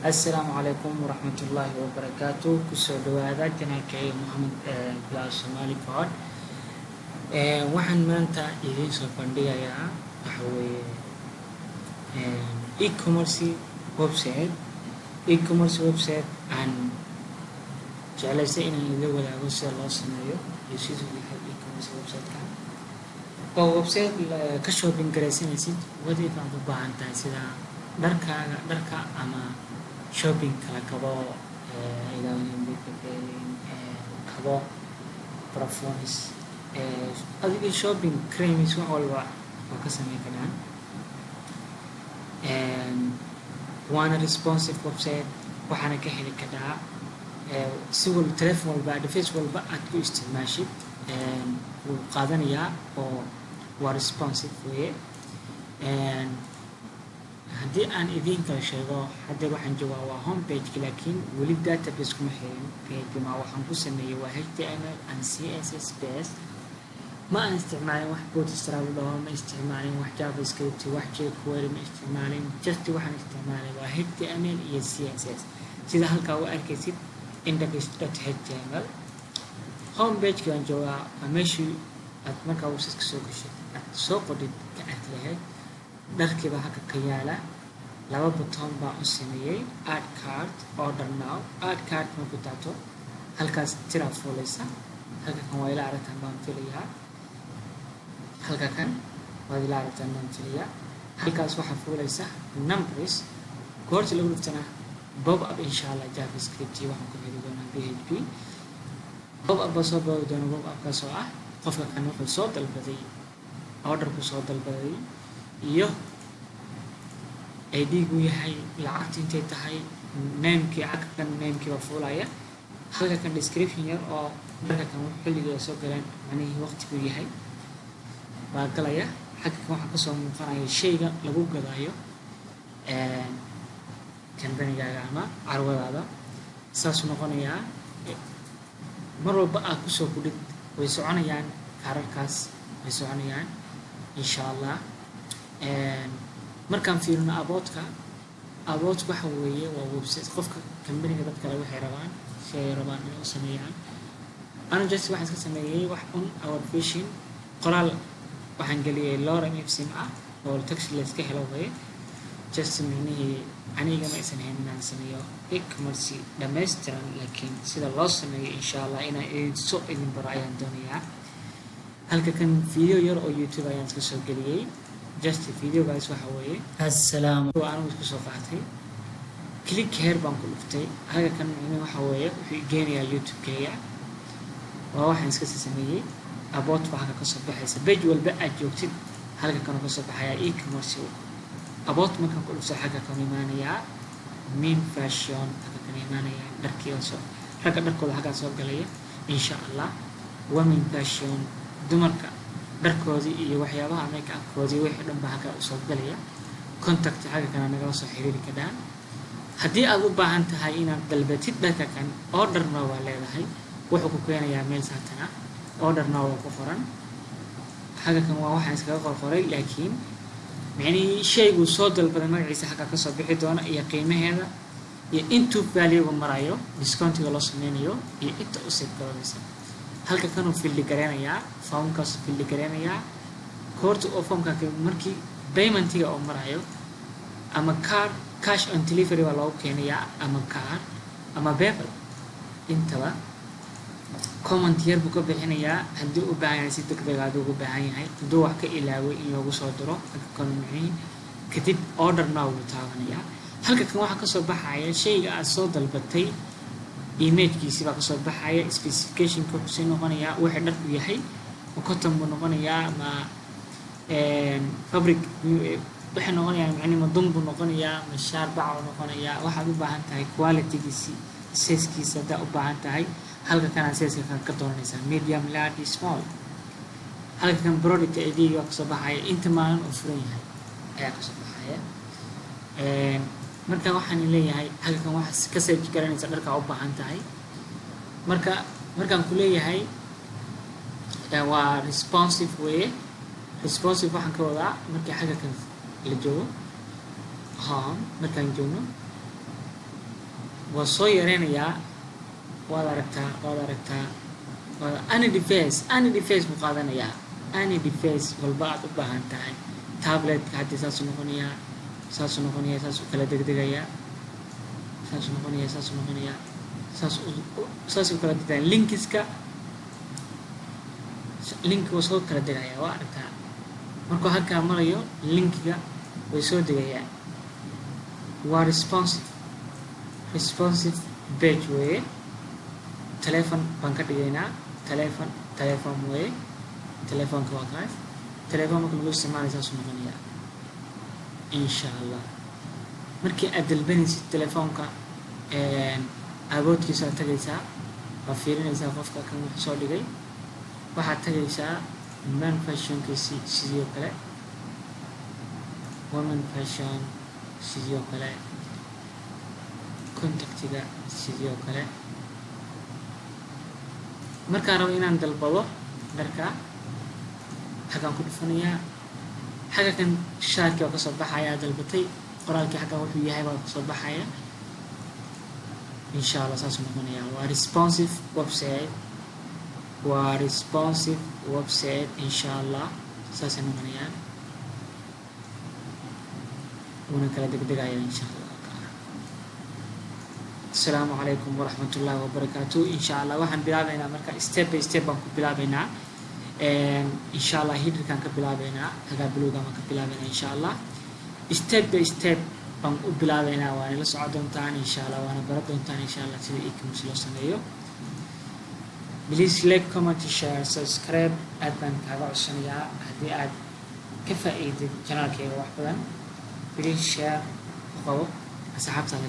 السلام عليكم ورحمة الله وبركاته. كسر دوادا جناكي محمد بلا سومالي فاد. waxaan maanta idiin soo bandhigayaa waxa weeye e-commerce website aan jeclaystay inaan idin wadaago sida loo sameeyo iyo sidoo yahay e-commerce website-ka oo website ka shopping garaysanaysid wadiga aad u baahan tahay sida dharka ama shopping kala kabo kabo perfumes adiga shopping creams wax walba oo ka sameyn karaan waana responsive website waxaana ka heli karaa si walba telephone walba device walba aad ku isticmaashid wuu qaadanayaa oo waa responsive way haddii aan idin kala sheego hadda waxaan joogaa waa home page laakiin weli database kuma xirin page ma waxaan ku sameeyay waa HTML and CSS based ما استعمالين واحد بوتستراب ولا ما استعمالين واحد جافا سكريبت واحد jQuery ما استعمالين just واحد استعمالين واحد HTML iyo CSS sida halka uu arkaysid index.html home page kan jooga meeshii aad markaa uu iska soo gashay soo qodid ka aad dharkiiba halka ka yaala laba button baa u sameeyay add cart order now add cart ma ku taato halkaas tira fuulaysa halka kan waa ila aragtaan baan filayaa halka kan waa ila aragtaan baan filayaa halkaas waxa fuulaysa numbers goorta lagu dhiftana bob up insha Allah javascript waxaan ku heli doonaa php bob up soo bob doona bob up kaasoo ah qofka kan wuxuu soo dalbaday order ku soo dalbaday iyo ID gu yahay lacagta intay tahay name-kii kan name-kii waa fuulaya halka kan description yar oo marka kan xilliga soo galeen macnaheedu waqtigu yahay baa galaya xagga kan waxa ka soo muuqanaya shayga lagu gadayo company-gaaga ama carwadaada saas noqonaya mar walba aad ku soo gudid way soconayaan kaararkaas way soconayaan insha Allah markaan fiirino aboodka waxa weeye waa website qofka company-ga dad kale waxay rabaan inay sameeyaan أنا جالس واحد كسميه واحد أول فيشين قرال واحد قال لي لورا نفسي معه أو التكست اللي تكهله وهي جالس مني أنا جماعة سنين من سنية إكمرسي دمسترن لكن سيد الله سنية إن شاء الله أنا سوق إذن برايان دنيا هل كان فيديو ير أو يوتيوب أيام تكسر قليل جالس فيديو جالس وحوي السلام وأنا متكسر فاتي كليك هير بانكو لفتي هذا كان يعني وحوي في جيني يوتيوب كيا waxaan iska sameeyay about waxa ka soo baxaysa page walba aad joogtid halka kan ka soo baxaya e-commerce about markaan ku dhufto xagga kan imaanaya min fashion xagga kan imaanaya dharkiiso ragga dharkooda xagga soo galaya insha Allah women fashion dumarka dharkoodii iyo waxyaabaha make up-koodii wixii dhan baa xagga soo galaya contact xagga kan naga soo xiriiri karaan haddii aad u baahan tahay inaad dalbatid dharka kan order ma waa leedahay wuxuu ku keenayaa meel saatana order now ku qoran xaga kan waa waxaan iskaga qorqoray laakiin macni shaygu soo dalbaday magaciisa xaga ka soo bixi doona iyo qiimaheeda iyo intuu value marayo discount-ga loo sameeyo iyo inta u sii galaysa halka kan uu fill gareenayaa form-kaas fill gareenayaa koorta oo form-ka markii payment-ga oo marayo ama card cash on delivery waa loo keenayaa ama card ama PayPal intaba comment yar buu ka bixinayaa haddii u baahan yahay si degdeg ah ugu baahan yahay hadduu wax ka ilaaway in loogu soo diro comment kadib order now uu taabanaya halka kan waxa ka soo baxaya shayga aad soo dalbatay image-kiisa baa ka soo baxaya specification-ka wuxuu noqonayaa waxa dharku yahay oo cotton buu noqonayaa ama fabric waxa noqonayaa macnaheedu dun buu noqonayaa mashaar bac buu noqonayaa waxaad u baahan tahay quality-giisa size-kiisa da u baahan tahay halka kan size-ka ka dooranaysa medium large small halka kan product ID ga ka soo baxaya inta maalin oo furan yahay ayaa ka soo baxaya marka waxaan leeyahay halka kan wax ka search garanaysa dharka u baahan tahay markaan ku leeyahay waa responsive way responsive waxaan ka wadaa markii halka kan la joogo markaan joogno وصو يرينيا ولا ركتا any device مقادنيا any device والبعض بهانتاي تابلت هادي ساسو نقونيا ساسو كلا دغدغيا ساسو كلا دغدغيا لينكسكا link وصو كلا دغايا waa arkaa markuu halka marayo linkiga way soo degayaan waa responsive page way telephone baan ka dhigaynaa telephone way telefoonka waa kaas telefoon marka lagu isticmaalayo saas u noqonaya insha Allah markii aad dalbanaysid telefoonka awoodkiisa tagaysaa waa fiirinaysaa qofka kan wax soo dhigay waxaad tagaysaa man fashion sidoo kale woman fashion sidoo kale contactiga sidoo kale markaan rabo inaan dalbado dharka xagaan ku dhufanayaa xaga kan shaarkii oo ka soo baxaya dalbatay qoraalkii xaga wuxuu yahay waa ka soo baxaya insha Allah saas noqonaya waa responsive website insha Allah saas noqonaya una kala degdegaya insha Allah السلام عليكم ورحمة الله وبركاته إن شاء الله waxaan bilaabaynaa marka step by step baan ku bilaabaynaa إن شاء الله هيدر كان كبلابينا هذا بلوغا ما كبلابينا إن شاء الله step by step بان كبلابينا وأنا لسعدون تاني إن شاء الله وأنا بردون تاني إن شاء الله سيدي إيكم سلوسنايو please like comment share subscribe أدبان كذا عشانيا هدي أد كفائدة جنال كيرو واحدا please share وقوة أصحاب سنة